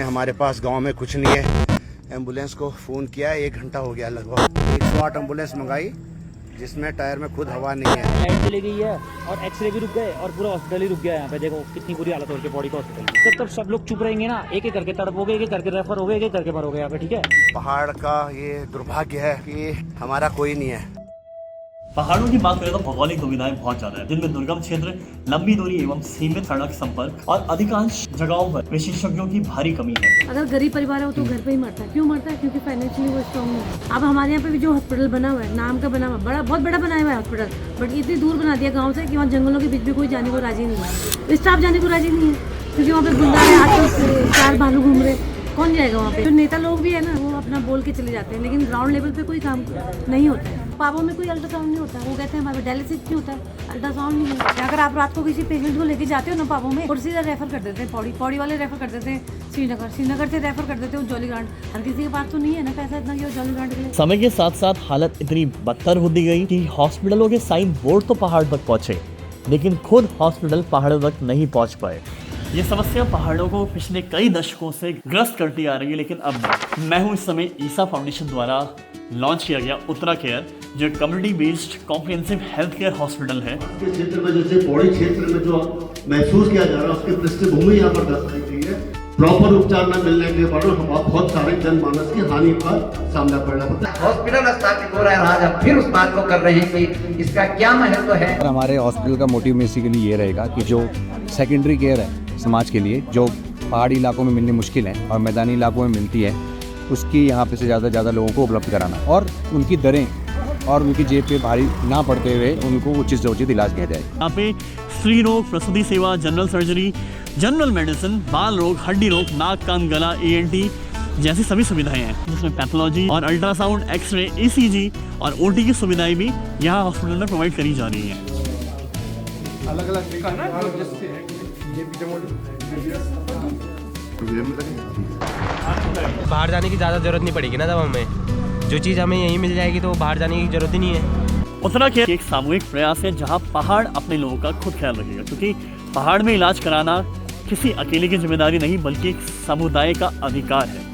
हैं, हमारे पास गांव में कुछ नहीं है। एम्बुलेंस को फ़ोन किया है, 1 घंटा हो गया लगभग। 108 एम्बुलेंस मंगाई जिसमें टायर में खुद हवा नहीं है। लाइट चली गई है और एक्सरे भी रुक गए और पूरा हॉस्पिटल ही रुक गया है। यहाँ पे देखो कितनी बुरी हालत हो रही है बॉडी का हॉस्पिटल की। जब तक सब लोग चुप रहेंगे ना, एक एक करके तड़पोगे, एक एक करके रेफर हो गए, एक एक करके मरोगे यहाँ पे, ठीक है। पहाड़ का ये दुर्भाग्य है कि हमारा कोई नहीं है। पहाड़ों की बात करें तो भौगोलिक दुविधाएं बहुत ज्यादा है, जिनमें दुर्गम क्षेत्र, लंबी दूरी एवं सीमित सड़क संपर्क और अधिकांश जगहों पर विशेषज्ञों की भारी कमी है। अगर गरीब परिवार है वो तो घर पे ही मरता है। क्यों मरता है? क्योंकि फाइनेंशियली वो स्ट्रॉन्ग नहीं है। अब हमारे यहाँ पे भी जो हॉस्पिटल बना हुआ है, नाम का बना हुआ, बड़ा बहुत बड़ा बनाया हुआ है हॉस्पिटल, बट इतनी दूर बना दिया गाँव से कि वहाँ जंगलों के बीच भी कोई जाने को राजी नहीं है। स्टाफ जाने को राजी नहीं है क्योंकि वहाँ पे गुंडा है, आजकल 4 भालू घूम रहे, कौन जाएगा वहाँ पे। जो नेता लोग भी है ना, वो अपना बोल के चले जाते हैं, लेकिन ग्राउंड लेवल पे कोई काम नहीं होता है। पापों में कोई अल्ट्रासाउंड नहीं होता। वो कहते हैं हमारे डायलिसिस नहीं होता है, अल्ट्रासाउंड नहीं है। अगर आप रात को किसी पेशेंट को लेके जाते हो ना पापों में, और सीधा रेफर कर देते हैं, पौड़ी वाले रेफर कर देते हैं श्रीनगर से रेफर कर देते हो जॉली ग्रांट। हर किसी के पास तो नहीं है ना पैसा इतना कि वो जॉली ग्रांट के लिए। समय के साथ साथ हालत इतनी बदतर होती गई कि हॉस्पिटलों के साइन बोर्ड तो पहाड़ तक पहुंचे, लेकिन खुद हॉस्पिटल पहाड़ों तक नहीं पहुंच पाए। ये समस्या पहाड़ों को पिछले कई दशकों से ग्रस्त करती आ रही है, लेकिन अब मैं हूँ इस समय ईसा फाउंडेशन द्वारा लॉन्च किया गया उत्तरा केयर, जो community based comprehensive health care hospital है। क्षेत्र में जैसे पौड़ी क्षेत्र में जो महसूस किया जा रहा है, उसकी पृष्ठभूमि यहाँ पर दर्शाई गई है। प्रॉपर उपचार न मिलने के कारण हम बहुत सारे जनमानस की हानि का सामना कर रहा है। हॉस्पिटल स्थापित हो रहा है, आज हम फिर उस बात को कर रहे हैं कि इसका क्या महत्व है। हमारे हॉस्पिटल का मोटिव बेसिकली ये रहेगा कि जो सेकेंडरी केयर है समाज के लिए, जो पहाड़ी इलाकों में मिलनी मुश्किल है और मैदानी इलाकों में मिलती है, उसकी यहाँ पे से ज़्यादा लोगों को उपलब्ध कराना और उनकी दरें और उनकी जेब पे भारी ना पड़ते हुए उनको उचित से उचित इलाज किया जाए। यहाँ पे स्त्री रोग, प्रसूति सेवा, जनरल सर्जरी, जनरल मेडिसिन, बाल रोग, हड्डी रोग, नाक कान गला, ENT जैसी सभी सुविधाएं हैं, जिसमें पैथोलॉजी और अल्ट्रासाउंड, एक्सरे, ECG और OT की सुविधाएं भी यहाँ हॉस्पिटल में प्रोवाइड करी जा रही हैं। बाहर जाने की ज़्यादा ज़रूरत नहीं पड़ेगी ना, तब हमें जो चीज़ हमें यहीं मिल जाएगी तो बाहर जाने की ज़रूरत ही नहीं है। उत्तरा केयर एक सामूहिक प्रयास है जहां पहाड़ अपने लोगों का खुद ख्याल रखेगा, क्योंकि पहाड़ में इलाज कराना किसी अकेले की जिम्मेदारी नहीं बल्कि एक समुदाय का अधिकार है।